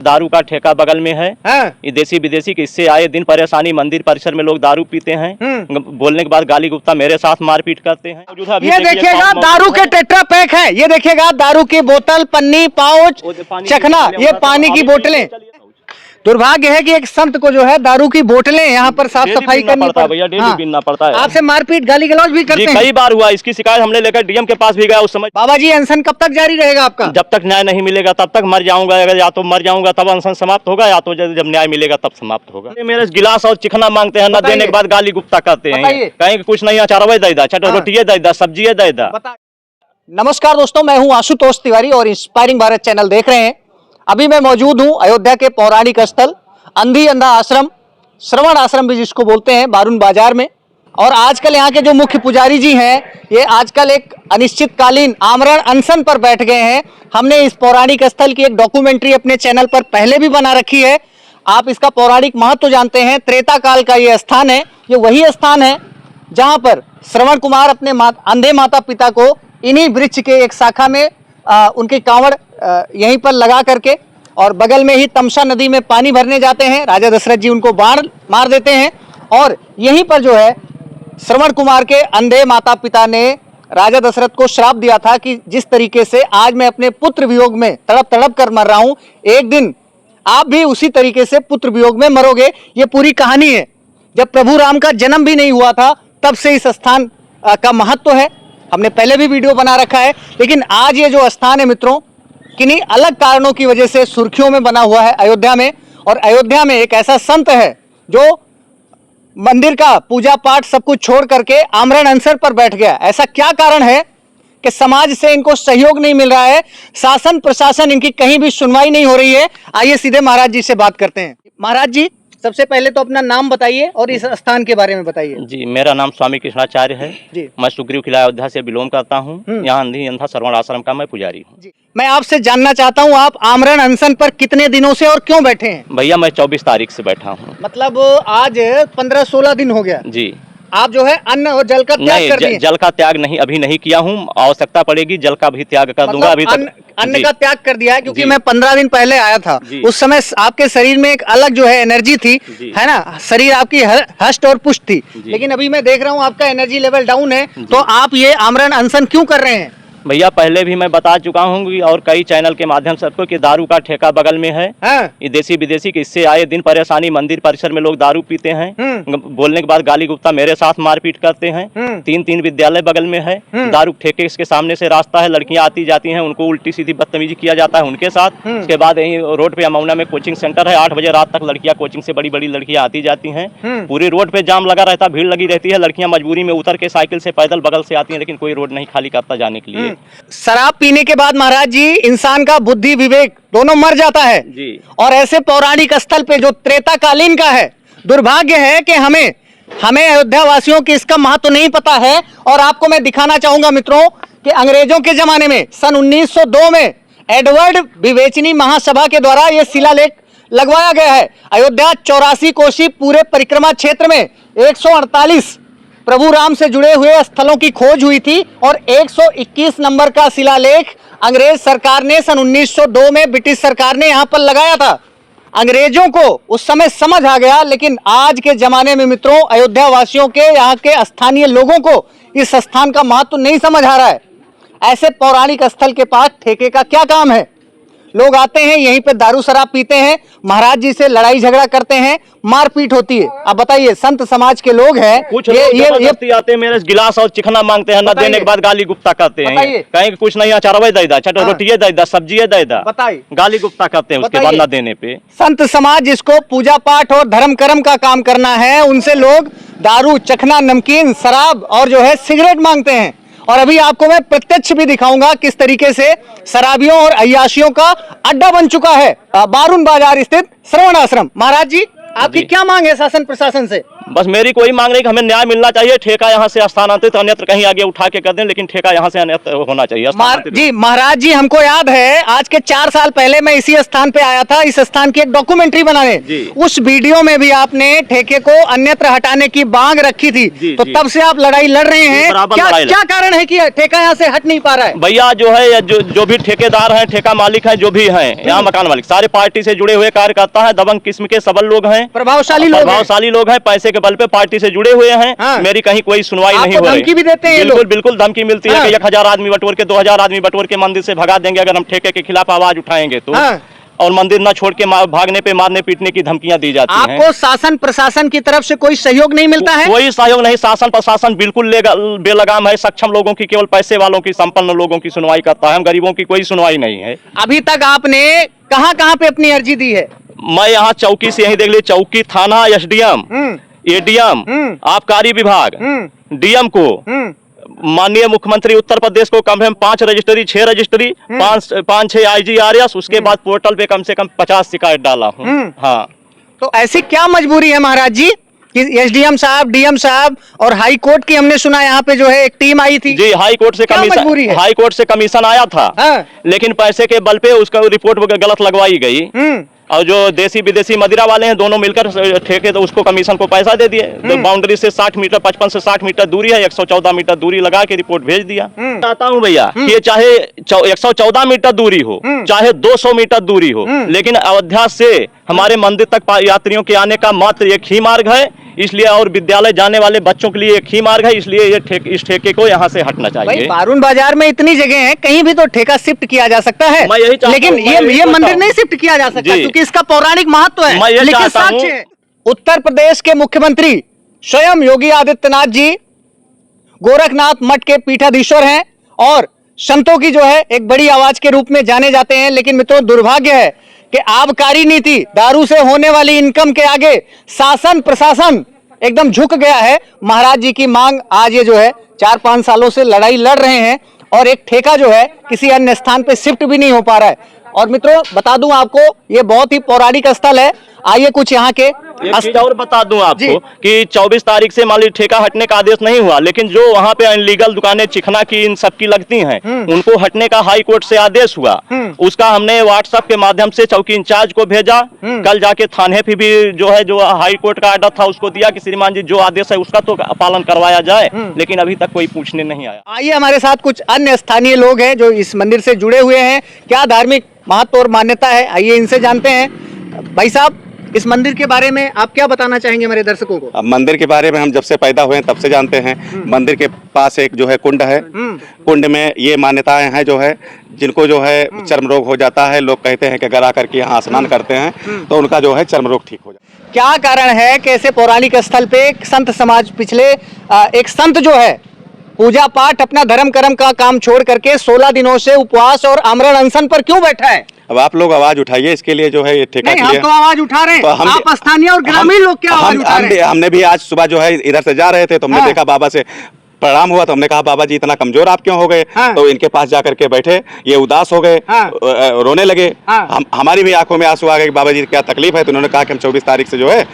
दारू का ठेका बगल में है। हाँ। ये देसी विदेशी के इससे आए दिन परेशानी, मंदिर परिसर में लोग दारू पीते हैं। बोलने के बाद गाली गुप्ता मेरे साथ मारपीट करते हैं। ये देखिएगा दारू के टेट्रा पैक है, ये देखिएगा दारू की बोतल, पन्नी, पाउच, चखना, ये पानी की बोतलें। दुर्भाग्य है कि एक संत को जो है दारू की बोतलें यहाँ पर साफ सफाई करनी पड़ता है भैया, डेली पीना पड़ता है। आपसे मारपीट गाली गलौज भी करते हैं? कई बार हुआ, इसकी शिकायत हमने लेकर डीएम के पास भी गया उस समय। बाबा जी अनशन कब तक जारी रहेगा आपका? जब तक न्याय नहीं मिलेगा तब तक मर जाऊंगा, या तो मर जाऊंगा तब अनशन समाप्त होगा, या तो जब न्याय मिलेगा तब समाप्त होगा। मेरे गिलास और चिकना मांगते हैं, न देने के बाद गाली गुप्ता करते हैं, कहेंगे कुछ नहीं, अचारवे दे दा, चटो रोटिये दे दा, सब्जी दे दा। नमस्कार दोस्तों, मैं हूं आशुतोष तिवारी और इंस्पायरिंग भारत चैनल देख रहे हैं। अभी मैं मौजूद हूं अयोध्या के पौराणिक स्थल अंधी अंधा आश्रम, श्रवण आश्रम भी जिसको बोलते हैं, बारून बाजार में। और आजकल यहाँ के जो मुख्य पुजारी जी हैं, ये आजकल एक अनिश्चितकालीन आमरण अनशन पर बैठ गए हैं। हमने इस पौराणिक स्थल की एक डॉक्यूमेंट्री अपने चैनल पर पहले भी बना रखी है, आप इसका पौराणिक महत्व जानते हैं। त्रेता काल का ये स्थान है, ये वही स्थान है जहाँ पर श्रवण कुमार अपने अंधे माता पिता को इन्हीं वृक्ष के एक शाखा में उनकी कांवड़ यहीं पर लगा करके, और बगल में ही तमसा नदी में पानी भरने जाते हैं। राजा दशरथ जी उनको बाण मार देते हैं और यहीं पर जो है श्रवण कुमार के अंधे माता पिता ने राजा दशरथ को श्राप दिया था कि जिस तरीके से आज मैं अपने पुत्र वियोग में तड़प तड़प कर मर रहा हूं, एक दिन आप भी उसी तरीके से पुत्र वियोग में मरोगे। ये पूरी कहानी है। जब प्रभु राम का जन्म भी नहीं हुआ था तब से इस स्थान का महत्व है, हमने पहले भी वीडियो बना रखा है। लेकिन आज ये जो स्थान है मित्रों, किन्हीं अलग कारणों की वजह से सुर्खियों में बना हुआ है अयोध्या में। और अयोध्या में एक ऐसा संत है जो मंदिर का पूजा पाठ सब कुछ छोड़ करके आमरण अनशन पर बैठ गया। ऐसा क्या कारण है कि समाज से इनको सहयोग नहीं मिल रहा है, शासन प्रशासन इनकी कहीं भी सुनवाई नहीं हो रही है। आइए सीधे महाराज जी से बात करते हैं। महाराज जी, सबसे पहले तो अपना नाम बताइए और इस स्थान के बारे में बताइए। जी, मेरा नाम स्वामी कृष्णाचार्य है जी। मैं सुग्रीव किला अयोध्या से बिलोंग करता हूँ। यहाँ अंधी अंधा श्रवण आश्रम का मैं पुजारी हूँ। मैं आपसे जानना चाहता हूँ, आप आमरण अनशन पर कितने दिनों से और क्यों बैठे हैं? भैया मैं 24 तारीख से बैठा हूँ। मतलब आज 15-16 दिन हो गया जी। आप जो है अन्न और जल का त्याग कर दिए? जल का त्याग नहीं, अभी नहीं किया हूँ, आवश्यकता पड़ेगी जल का भी त्याग कर दूंगा। अभी अन्न का त्याग कर दिया है, क्योंकि मैं 15 दिन पहले आया था, उस समय आपके शरीर में एक अलग जो है एनर्जी थी, है ना, शरीर आपकी हष्ट और पुष्ट थी। लेकिन अभी मैं देख रहा हूँ आपका एनर्जी लेवल डाउन है, तो आप ये आमरण अनशन क्यों कर रहे हैं? भैया पहले भी मैं बता चुका हूँ और कई चैनल के माध्यम से आपको कि दारू का ठेका बगल में है। हाँ। ये देसी विदेशी के इससे आए दिन परेशानी, मंदिर परिसर में लोग दारू पीते हैं। बोलने के बाद गाली गुप्ता मेरे साथ मारपीट करते हैं। 3 विद्यालय बगल में है। दारू ठेके के सामने से रास्ता है, लड़कियां आती जाती हैं, उनको उल्टी सीधी बदतमीजी किया जाता है उनके साथ। उसके बाद यही रोड पे अमौना में कोचिंग सेंटर है, 8 बजे रात तक लड़कियां कोचिंग से बड़ी बड़ी लड़कियां आती जाती हैं। पूरी रोड पे जाम लगा रहता, भीड़ लगी रहती है, लड़कियां मजबूरी में उतर के साइकिल से पैदल बगल से आती हैं, लेकिन कोई रोड नहीं खाली करता जाने के लिए। शराब पीने के बाद महाराज जी इंसान का बुद्धि विवेक दोनों मर जाता है जी। और ऐसे पौराणिक स्थल पे जो त्रेता कालीन का है, दुर्भाग्य है कि हमें अयोध्या वासियों की इसका महत्व नहीं पता है। और आपको मैं दिखाना चाहूंगा मित्रों कि अंग्रेजों के जमाने में सन 1902 में एडवर्ड विवेचनी महासभा के द्वारा यह शिलालेख लगवाया गया है। अयोध्या 84 कोसी पूरे परिक्रमा क्षेत्र में 148 प्रभु राम से जुड़े हुए स्थलों की खोज हुई थी और 121 नंबर का शिलालेख अंग्रेज सरकार ने सन 1902 में ब्रिटिश सरकार ने यहाँ पर लगाया था। अंग्रेजों को उस समय समझ आ गया, लेकिन आज के जमाने में मित्रों अयोध्या वासियों के, यहाँ के स्थानीय लोगों को इस स्थान का महत्व नहीं समझ आ रहा है। ऐसे पौराणिक स्थल के पास ठेके का क्या काम है? लोग आते हैं यहीं पे दारू शराब पीते हैं, महाराज जी से लड़ाई झगड़ा करते हैं, मारपीट होती है। अब बताइए, संत समाज के लोग हैं, कुछ ये आते हैं, मेरे गिलास और चिकना मांगते हैं, न देने के बाद गाली गुप्ता करते हैं, कहेंगे कुछ नहीं, अचारवे दे दा, चटो रोटिये दे दा, सब्जी दे दा। बताइए, गाली गुप्ता करते हैं उसके बाद न देने पे। संत समाज जिसको पूजा पाठ और धर्म कर्म का काम करना है, उनसे लोग दारू, चखना, नमकीन, शराब और जो है सिगरेट मांगते हैं। और अभी आपको मैं प्रत्यक्ष भी दिखाऊंगा किस तरीके से शराबियों और अय्याशियों का अड्डा बन चुका है बारून बाजार स्थित श्रवण आश्रम। महाराज जी, आपकी क्या मांग है शासन प्रशासन से? बस मेरी कोई मांग नहीं कि हमें न्याय मिलना चाहिए, ठेका यहाँ से स्थानांतरित अन्यत्र कहीं आगे उठा के कर दें, लेकिन ठेका यहाँ से अन्यत्र होना चाहिए। जी महाराज जी, हमको याद है आज के 4 साल पहले मैं इसी स्थान पे आया था, इस स्थान की एक डॉक्यूमेंट्री बनाने। उस वीडियो में भी आपने ठेके को अन्यत्र हटाने की मांग रखी थी, तो तब से आप लड़ाई लड़ रहे हैं। क्या कारण है कि ठेका यहाँ से हट नहीं पा रहा है? भैया जो है, जो भी ठेकेदार हैं, ठेका मालिक हैं, जो भी हैं यहाँ मकान मालिक, सारे पार्टी से जुड़े हुए कार्यकर्ता हैं, दबंग किस्म के सबल लोग हैं, प्रभावशाली लोग हैं, पैसे के बल पे पार्टी से जुड़े हुए हैं। मेरी कहीं कोई सुनवाई नहीं हो रही। धमकी भी देते हैं? बिल्कुल धमकी मिलती है कि 1000 आदमी बटोर के 2000 आदमी बटोर के मंदिर से भगा देंगे अगर हम ठेके के खिलाफ आवाज उठाएंगे तो। और मंदिर न छोड़ के भागने पे मारने पीटने की धमकियां दी जाती हैं। आपको शासन प्रशासन की तरफ से कोई सहयोग नहीं मिलता है? कोई सहयोग नहीं, शासन प्रशासन बिल्कुल बेलगाम है। सक्षम लोगों की, केवल पैसे वालों की, संपन्न लोगों की सुनवाई करता है, हम गरीबों की कोई सुनवाई नहीं है। अभी तक आपने कहां पे अपनी अर्जी दी है? मैं यहाँ चौकी से, यही देख ली, चौकी, थाना, SDM, ADM, आबकारी विभाग, DM को, माननीय मुख्यमंत्री उत्तर प्रदेश को कम से कम 5 रजिस्ट्री, 6 रजिस्ट्री, 5-6 IGRS, उसके बाद पोर्टल पे कम से कम 50 शिकायत डाला हूँ। हाँ, तो ऐसी क्या मजबूरी है महाराज जी कि SDM साहब, DM साहब और हाई कोर्ट की हमने सुना यहाँ पे जो है एक टीम आई थी? जी, हाई कोर्ट से कमीशन आया था। लेकिन पैसे के बल पे उसका रिपोर्ट गलत लगवाई गई, और जो देसी विदेशी मदिरा वाले हैं दोनों मिलकर ठेके, तो उसको कमीशन को पैसा दे दिए। तो बाउंड्री से 60 मीटर, 55 से 60 मीटर दूरी है, 114 मीटर दूरी लगा के रिपोर्ट भेज दिया। चाहता हूँ भैया कि चाहे 114 मीटर दूरी हो, चाहे 200 मीटर दूरी हो, लेकिन अयोध्या से हमारे मंदिर तक यात्रियों के आने का मात्र एक ही मार्ग है, इसलिए, और विद्यालय जाने वाले बच्चों के लिए एक ही मार्ग है, इसलिए इस ठेके को यहाँ से हटना चाहिए। बारून बाजार में इतनी जगह है, कहीं भी तो ठेका शिफ्ट किया जा सकता है, लेकिन ये मंदिर नहीं शिफ्ट किया जा सकता क्योंकि इसका पौराणिक महत्व है। लेकिन साक्ष्य, उत्तर प्रदेश के मुख्यमंत्री स्वयं योगी आदित्यनाथ जी गोरखनाथ मठ के पीठाधीश्वर हैं और संतों की जो है एक बड़ी आवाज के रूप में जाने जाते हैं। लेकिन मित्रों, दुर्भाग्य है कि आबकारी नीति, दारू से होने वाली इनकम के आगे शासन प्रशासन एकदम झुक गया है। महाराज जी की मांग आज ये जो है 4-5 सालों से लड़ाई लड़ रहे हैं और एक ठेका जो है किसी अन्य स्थान पे शिफ्ट भी नहीं हो पा रहा है। और मित्रों, बता दूं आपको, ये बहुत ही पौराणिक स्थल है। आइए कुछ यहाँ के और बता दूं आपको कि 24 तारीख से मान लीजिए ठेका हटने का आदेश नहीं हुआ, लेकिन जो वहाँ पे अनलीगल दुकानें चिकना की इन सब की लगती हैं, उनको हटने का हाई कोर्ट से आदेश हुआ। उसका हमने व्हाट्सएप के माध्यम से चौकी इंचार्ज को भेजा, कल जाके थाने पे भी जो है, जो हाई कोर्ट का आर्डर था उसको दिया कि श्रीमान जी जो आदेश है उसका तो पालन करवाया जाए, लेकिन अभी तक कोई पूछने नहीं आया। आइए हमारे साथ कुछ अन्य स्थानीय लोग हैं जो इस मंदिर से जुड़े हुए हैं, क्या धार्मिक महत्व और मान्यता है, आइए इनसे जानते हैं। भाई साहब, इस मंदिर के बारे में आप क्या बताना चाहेंगे हमारे दर्शकों को? अब मंदिर के बारे में हम जब से पैदा हुए हैं तब से जानते हैं। मंदिर के पास एक जो है कुंड है, कुंड में ये मान्यताएं हैं जो है, जिनको जो है चर्म रोग हो जाता है, लोग कहते हैं कि अगर आकर के यहाँ स्नान करते हैं तो उनका जो है चर्म रोग ठीक हो जाता है। क्या कारण है कि ऐसे पौराणिक स्थल पे एक संत समाज, पिछले एक संत जो है पूजा पाठ, अपना धर्म कर्म का काम छोड़ करके 16 दिनों से उपवास और आमरण अनशन पर क्यों बैठा है? अब आप लोग आवाज उठाइए इसके लिए, जो है ये ठेका नहीं, हम तो आवाज उठा रहे हैं, तो आप स्थानीय और ग्रामीण लोग क्या आवाज उठा रहे हैं? हमने भी आज सुबह जो है इधर से जा रहे थे तो हमने देखा, बाबा से प्रणाम हुआ तो हमने कहा बाबा जी इतना कमजोर आप क्यों हो गए? तो इनके पास जाकर के बैठे, ये उदास हो गए, रोने लगे। हमारी भी आंखों में आंसू आ गए, बाबा जी क्या तकलीफ है? तो उन्होंने कहा कि हम 24 तारीख से जो है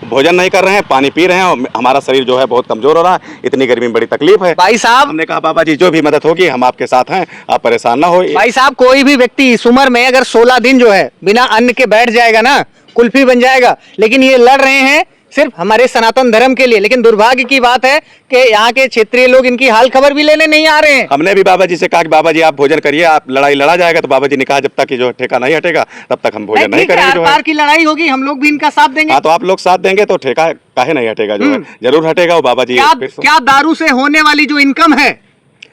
भोजन नहीं कर रहे हैं, पानी पी रहे हैं और हमारा शरीर जो है बहुत कमजोर हो रहा है, इतनी गर्मी में बड़ी तकलीफ है। भाई साहब, हमने कहा बाबा जी जो भी मदद होगी हम आपके साथ हैं, आप परेशान ना हो। भाई साहब, कोई भी व्यक्ति इस उम्र में अगर 16 दिन जो है बिना अन्न के बैठ जाएगा ना, कुल्फी बन जाएगा। लेकिन ये लड़ रहे हैं सिर्फ हमारे सनातन धर्म के लिए। लेकिन दुर्भाग्य की बात है कि यहाँ के क्षेत्रीय लोग इनकी हाल खबर भी लेने नहीं आ रहे हैं। हमने भी बाबा जी से कहा कि बाबा जी आप भोजन करिए, आप लड़ाई लड़ा जाएगा। तो बाबा जी ने कहा जब तक जो ठेका नहीं हटेगा तब तक हम भोजन नहीं करेंगे। जो की लड़ाई होगी, हम लोग भी इनका साथ देंगे। हाँ, तो आप लोग साथ देंगे तो ठेका काहे नहीं हटेगा, जो है जरूर हटेगा। वो बाबा जी क्या दारू से होने वाली जो इनकम है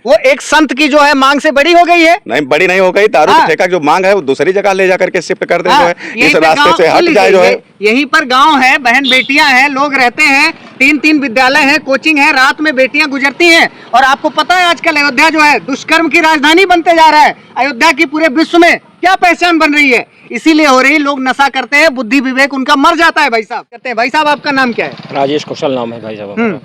वो एक संत की जो है मांग से बड़ी हो गई है? नहीं, बड़ी नहीं हो गई। दारू का ठेका जो मांग है वो दूसरी जगह ले जाकर के शिफ्ट कर दे, जो है इस रास्ते से हट जाए। जो है यहीं पर गांव है, बहन बेटियां हैं, लोग रहते हैं, 3-3 विद्यालय है, कोचिंग है, रात में बेटियां गुजरती हैं। और आपको पता है आजकल अयोध्या जो है दुष्कर्म की राजधानी बनते जा रहा है। अयोध्या की पूरे विश्व में क्या पहचान बन रही है? इसीलिए हो रही, लोग नशा करते हैं, बुद्धि विवेक उनका मर जाता है। भाई साहब कहते हैं, भाई साहब आपका नाम क्या है? राजेश कौशल नाम है भाई साहब।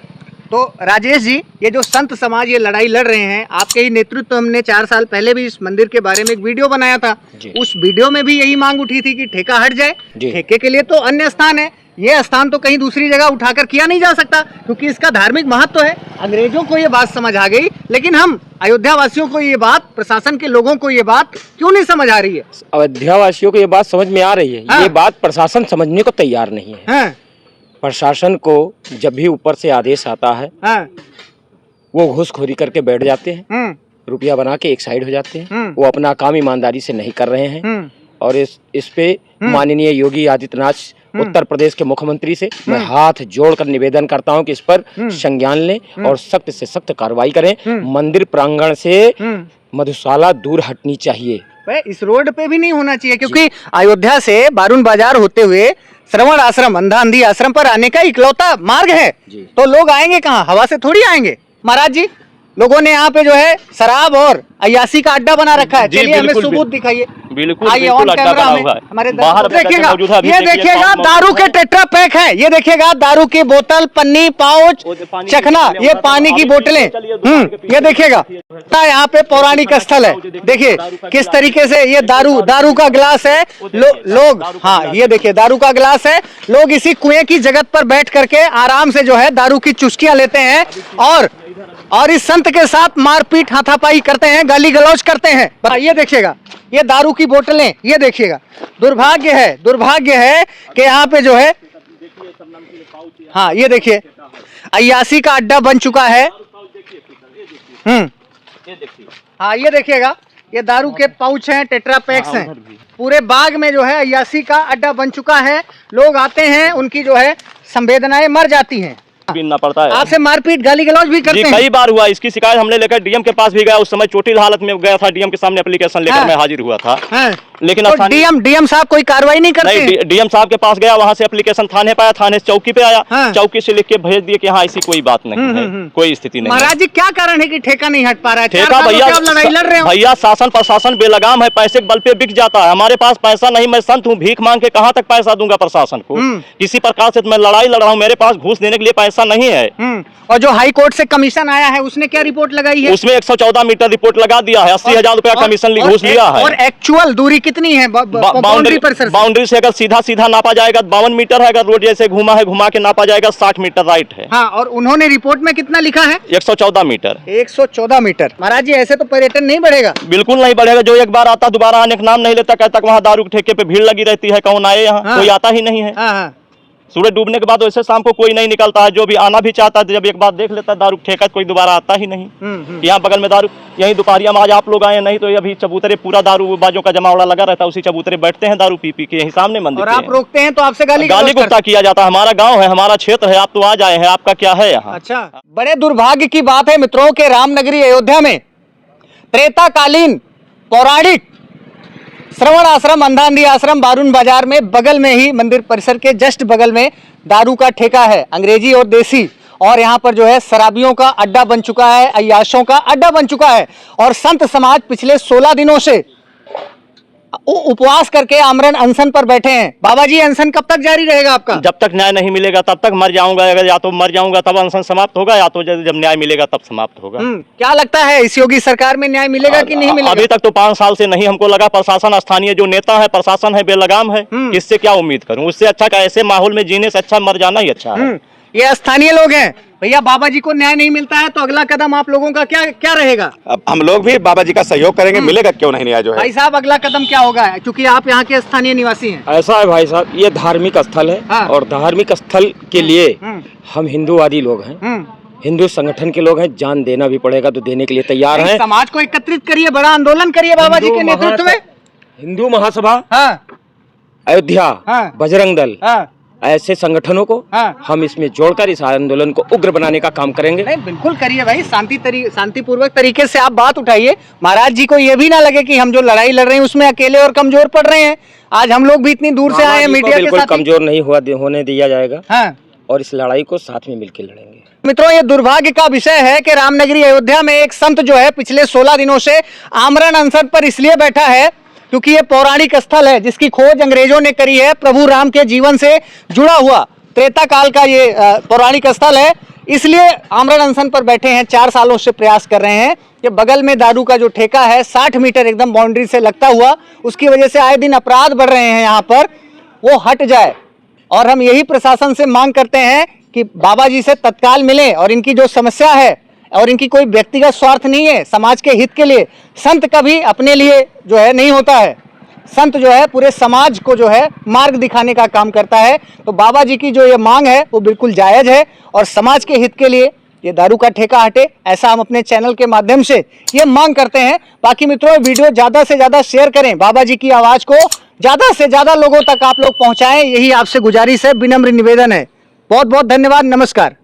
तो राजेश जी, ये जो संत समाज ये लड़ाई लड़ रहे हैं, आपके ही नेतृत्व, हमने 4 साल पहले भी इस मंदिर के बारे में एक वीडियो बनाया था। उस वीडियो में भी यही मांग उठी थी कि ठेका हट जाए। ठेके के लिए तो अन्य स्थान है, ये स्थान तो कहीं दूसरी जगह उठाकर किया नहीं जा सकता, क्योंकि इसका धार्मिक महत्व है। अंग्रेजों को ये बात समझ आ गई, लेकिन हम अयोध्या वासियों को ये बात, प्रशासन के लोगों को ये बात क्यों नहीं समझ आ रही है? अयोध्या वासियों को ये बात समझ में आ रही है। हाँ। ये बात प्रशासन समझने को तैयार नहीं है। हाँ। प्रशासन को जब भी ऊपर से आदेश आता है, हाँ। वो घूसखोरी करके बैठ जाते हैं, रुपया बना के एक साइड हो जाते हैं। वो अपना काम ईमानदारी से नहीं कर रहे हैं। और इस पे माननीय योगी आदित्यनाथ उत्तर प्रदेश के मुख्यमंत्री से मैं हाथ जोड़कर निवेदन करता हूं कि इस पर संज्ञान लें और सख्त से सख्त कार्रवाई करें। मंदिर प्रांगण से मधुशाला दूर हटनी चाहिए। इस रोड पे भी नहीं होना चाहिए, क्योंकि अयोध्या से बारून बाजार होते हुए श्रवण आश्रम, अंधा अंधी आश्रम पर आने का इकलौता मार्ग है। तो लोग आएंगे कहाँ? हवा से थोड़ी आएंगे। महाराज जी, लोगों ने यहाँ पे जो है शराब और अयासी का अड्डा बना रखा है। चलिए हमें सबूत दिखाइए। बिल्कुल आइए ऑन अड्डा कैमरा बना में हुआ है। हमारे बाहर देखिएगा, अभी ये देखिएगा दारू के टेट्रा पैक है। ये देखिएगा दारू की बोतल, पन्नी, पाउच, चखना, ये पानी की बोतलें। ये देखिएगा यहाँ पे पौराणिक स्थल है। देखिए किस तरीके से ये दारू का गिलास है। लोग, हाँ ये देखिए दारू का गिलास है। लोग इसी कुएं की जगत पर बैठ करके आराम से जो है दारू की चुस्कियां लेते हैं और इस संत के साथ मारपीट, हाथापाई करते हैं, गाली गलौज करते हैं। ये देखिएगा, ये दारू की बोतलें, ये देखिएगा। दुर्भाग्य है कि यहाँ पे जो है, हाँ ये देखिए अयासी का अड्डा बन चुका है। हाँ ये देखिएगा, ये दारू के पाउच हैं, टेट्रा पैक्स हैं। पूरे बाग में जो है अयासी का अड्डा बन चुका है। लोग आते हैं, उनकी जो है संवेदनाएं मर जाती हैं। पीना पड़ता है। आपसे मारपीट, गाली गलौज भी करते हैं? कई बार हुआ। इसकी शिकायत हमने लेकर डीएम के पास भी गया। उस समय चोटिल हालत में गया था, डीएम के सामने एप्लीकेशन लेकर मैं हाजिर हुआ था। लेकिन तो डीएम साहब कोई कार्रवाई नहीं करते? नहीं, डीएम साहब के पास गया, वहाँ से एप्लीकेशन थाने पे आया, थाने से चौकी पे आया, चौकी से लिख के भेज दिए कि हाँ ऐसी कोई बात नहीं है, कोई स्थिति नहीं। महाराज जी क्या कारण है कि ठेका नहीं हट पा रहा है? ठेका भैया शासन प्रशासन बेलगाम है, पैसे के बल पे बिक जाता है। हमारे पास पैसा नहीं, मैं संत हूँ, भीख मांग के कहाँ तक पैसा दूंगा प्रशासन को? किसी प्रकार से मैं लड़ाई लड़ रहा हूँ, मेरे पास घूस देने के लिए पैसा नहीं है। और जो हाई कोर्ट से कमिशन आया है उसने क्या रिपोर्ट लगाई है? उसमें 114 मीटर रिपोर्ट लगा दिया है, 80,000 रुपया कमीशन घूस लिया है। और एक्चुअल दूरी कितनी है बाउंड्री से? अगर सीधा नापा जाएगा 52 मीटर है, अगर रोड जैसे घुमा के नापा जाएगा 60 मीटर राइट है। हाँ, और उन्होंने रिपोर्ट में कितना लिखा है? 114 मीटर। 114 मीटर। महाराज जी ऐसे तो पर्यटन नहीं बढ़ेगा। बिल्कुल नहीं बढ़ेगा। जो एक बार आता दोबारा आने का नाम नहीं लेता, कहता वहाँ दारू के ठेके पे भीड़ लगी रहती है, कौन आए यहाँ? कोई आता ही नहीं है। सूरज डूबने के बाद वैसे शाम को कोई नहीं निकलता है। जो भी आना भी चाहता है, जब एक बार देख लेता है दारू ठेका, कोई दोबारा आता ही नहीं। यहाँ बगल में दारू, यही दोपहरिया में आज आप लोग आए, नहीं तो अभी चबूतरे पूरा दारू बाजों का जमावड़ा लगा रहता है, उसी चबूतरे बैठते हैं दारू पी के यही सामने मंदिर। और आप रोकते हैं तो आपसे गाली गुप्ता किया जाता है। हमारा गाँव है, हमारा क्षेत्र है, आप तो आज आए हैं, आपका क्या है यहाँ? अच्छा, बड़े दुर्भाग्य की बात है मित्रों के रामनगरी अयोध्या में त्रेताकालीन पौराणिक श्रवण आश्रम, अंधा अंधी आश्रम बारून बाजार में बगल में ही मंदिर परिसर के जस्ट बगल में दारू का ठेका है, अंग्रेजी और देसी। और यहाँ पर जो है शराबियों का अड्डा बन चुका है, अय्याशों का अड्डा बन चुका है। और संत समाज पिछले 16 दिनों से उपवास करके आमरण अनशन पर बैठे हैं। बाबा जी अनशन कब तक जारी रहेगा आपका? जब तक न्याय नहीं मिलेगा तब तक मर जाऊंगा। अगर या तो मर जाऊंगा तब अनशन समाप्त होगा, या तो जब न्याय मिलेगा तब समाप्त होगा। क्या लगता है इस योगी सरकार में न्याय मिलेगा कि नहीं मिलेगा? अभी तक तो 5 साल से नहीं हमको लगा। प्रशासन, स्थानीय जो नेता है, प्रशासन है बेलगाम है। किससे क्या उम्मीद करूं? उससे अच्छा का ऐसे माहौल में जीने से अच्छा मर जाना ही अच्छा है। ये स्थानीय लोग हैं भैया। बाबा जी को न्याय नहीं मिलता है तो अगला कदम आप लोगों का क्या रहेगा? अब हम लोग भी बाबा जी का सहयोग करेंगे, मिलेगा क्यों नहीं न्याय जो है। भाई साहब अगला कदम क्या होगा, क्योंकि आप यहाँ के स्थानीय निवासी हैं? ऐसा है भाई साहब, ये धार्मिक स्थल है। हाँ। और धार्मिक स्थल के लिए हम हिंदूवादी लोग हैं, हिंदू संगठन के लोग हैं। जान देना भी पड़ेगा तो देने के लिए तैयार हैं। समाज को एकत्रित करिए, बड़ा आंदोलन करिए बाबा जी के नेतृत्व में। हिंदू महासभा, हाँ, अयोध्या, हाँ, बजरंग दल, हाँ, ऐसे संगठनों को हम इसमें जोड़कर इस आंदोलन को उग्र बनाने का काम करेंगे। नहीं बिल्कुल करिए भाई, शांतिपूर्वक तरीके से आप बात उठाइए। महाराज जी को ये भी ना लगे कि हम जो लड़ाई लड़ रहे हैं उसमें अकेले और कमजोर पड़ रहे हैं। आज हम लोग भी इतनी दूर से आए हैं, मीडिया के साथ कमजोर नहीं होने दिया जाएगा। हाँ। और इस लड़ाई को साथ में मिलकर लड़ेंगे। मित्रों, ये दुर्भाग्य का विषय है कि रामनगरी अयोध्या में एक संत जो है पिछले 16 दिनों से आमरण अनशन पर इसलिए बैठा है क्योंकि ये पौराणिक स्थल है जिसकी खोज अंग्रेजों ने करी है। प्रभु राम के जीवन से जुड़ा हुआ त्रेता काल का ये पौराणिक स्थल है, इसलिए आमरण अनशन पर बैठे हैं। 4 सालों से प्रयास कर रहे हैं कि बगल में दारू का जो ठेका है 60 मीटर एकदम बाउंड्री से लगता हुआ, उसकी वजह से आए दिन अपराध बढ़ रहे हैं यहाँ पर, वो हट जाए। और हम यही प्रशासन से मांग करते हैं कि बाबा जी से तत्काल मिलें और इनकी जो समस्या है, और इनकी कोई व्यक्तिगत स्वार्थ नहीं है, समाज के हित के लिए। संत कभी अपने लिए जो है नहीं होता है, संत जो है पूरे समाज को जो है मार्ग दिखाने का काम करता है। तो बाबा जी की जो ये मांग है वो बिल्कुल जायज है और समाज के हित के लिए ये दारू का ठेका हटे, ऐसा हम अपने चैनल के माध्यम से ये मांग करते हैं। बाकी मित्रों, वीडियो ज्यादा से ज्यादा शेयर करें, बाबा जी की आवाज को ज्यादा से ज्यादा लोगों तक आप लोग पहुंचाएं, यही आपसे गुजारिश है, विनम्र निवेदन है। बहुत बहुत धन्यवाद, नमस्कार।